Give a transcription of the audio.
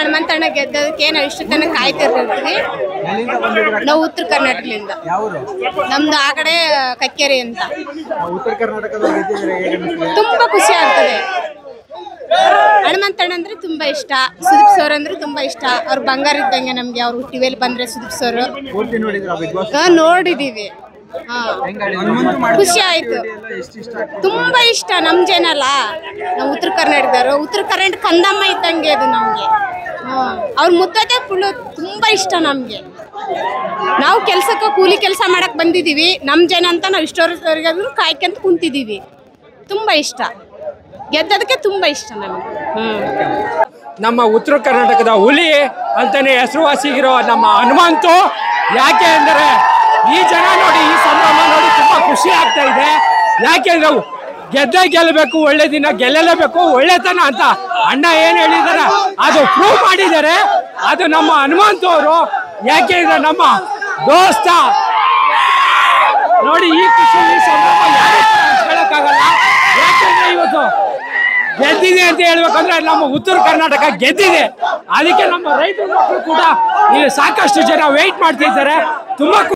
ಹನುಮಂತಣ್ಣ ಗೆದ್ದದಕ್ಕೆ ನಾವು ಇಷ್ಟು ತನಕ ಕಾಯ್ತಿರ್ತೀವಿ. ನಾವು ಉತ್ತರ ಕರ್ನಾಟಕದಿಂದ, ನಮ್ದು ಆ ಕಡೆ ಕಕ್ಕೇರಿ ಅಂತ. ಉತ್ತರ ಕರ್ನಾಟಕದಲ್ಲಿ ತುಂಬಾ ಖುಷಿ ಆಗ್ತದೆ. ಹನುಮಂತಣ್ಣ ಅಂದ್ರೆ ತುಂಬಾ ಇಷ್ಟ, ಸುದೀಪ್ ಸರ್ ಅಂದ್ರೆ ತುಂಬಾ ಇಷ್ಟ. ಅವ್ರು ಬಂಗಾರ ಇದ್ದಂಗೆ ನಮ್ಗೆ. ಅವ್ರು ಟಿವಿಯಲ್ಲಿ ಬಂದ್ರೆ ಸುದೀಪ್ ಸರ್ ನೋಡಿದೀವಿ. ಖುಷಿ ಆಯ್ತು, ತುಂಬಾ ಇಷ್ಟ. ನಮ್ ಜನ ಅಲ್ಲ, ನಾವು ಉತ್ತರ ಕರ್ನಾಟಕದವರು. ಉತ್ತರ ಕರ್ನಾಟಕ ಕಂದಮ್ಮ ಇದ್ದಂಗೆ ಅದು ನಮ್ಗೆ. ಅವ್ರ ಮುದ್ದತೆ ಫುಲ್ಲು ತುಂಬಾ ಇಷ್ಟ ನಮ್ಗೆ. ನಾವು ಕೆಲ್ಸಕ್ಕೆ ಕೂಲಿ ಕೆಲಸ ಮಾಡಕ್ ಬಂದಿದೀವಿ. ನಮ್ ಜನ ಅಂತ ನಾವು ಇಷ್ಟವರೆಗಾದ್ರೂ ಕಾಯ್ಕೊಂತ ಕುಂತಿದೀವಿ. ತುಂಬಾ ಇಷ್ಟ, ಗೆದ್ದದಕ್ಕೆ ತುಂಬಾ ಇಷ್ಟ ನಮಗೆ. ನಮ್ಮ ಉತ್ತರ ಕರ್ನಾಟಕದ ಹುಲಿ ಅಂತಾನೆ ಹೆಸರುವಾಸಿಗಿರೋ ನಮ್ಮ ಹನುಮಂತು. ಯಾಕೆ ಅಂದರೆ ಈ ಜನ ನೋಡಿ, ಈ ಸಂಭ್ರಮ ನೋಡಿ ತುಂಬಾ ಖುಷಿ ಆಗ್ತಾ ಇದೆ. ಯಾಕೆಂದ್ರೆ ಗೆಲ್ಲಬೇಕು, ಒಳ್ಳೆ ದಿನ ಗೆಲ್ಲಲೇಬೇಕು, ಒಳ್ಳೆತನ ಅಂತ ಅಣ್ಣ ಏನ್ ಹೇಳಿದಾರೆ ಅದು ಪ್ರೂವ್ ಮಾಡಿದ್ದಾರೆ. ಅದು ನಮ್ಮ ಹನುಮಂತು ಅವರು. ಯಾಕೆಂದ್ರೆ ನಮ್ಮ ದೋಸ್ತ ನೋಡಿ, ಈ ಖುಷಿ ಈ ಸಂಭ್ರಮ ಯಾರು ಹೇಳಕ್ಕಾಗಲ್ಲ. ಯಾಕೆಂದ್ರೆ ಇವತ್ತು ಗೆದ್ದಿದೆ ಅಂತ ಹೇಳ್ಬೇಕಂದ್ರೆ ನಮ್ಮ ಉತ್ತರ ಕರ್ನಾಟಕ ಗೆದ್ದಿದೆ. ಅದಕ್ಕೆ ನಮ್ಮ ರೈತರ ಮಕ್ಕಳು ಕೂಡ ಇಲ್ಲಿ ಸಾಕಷ್ಟು ಜನ ವೇಟ್ ಮಾಡ್ತಿದ್ದಾರೆ. ತುಂಬಾ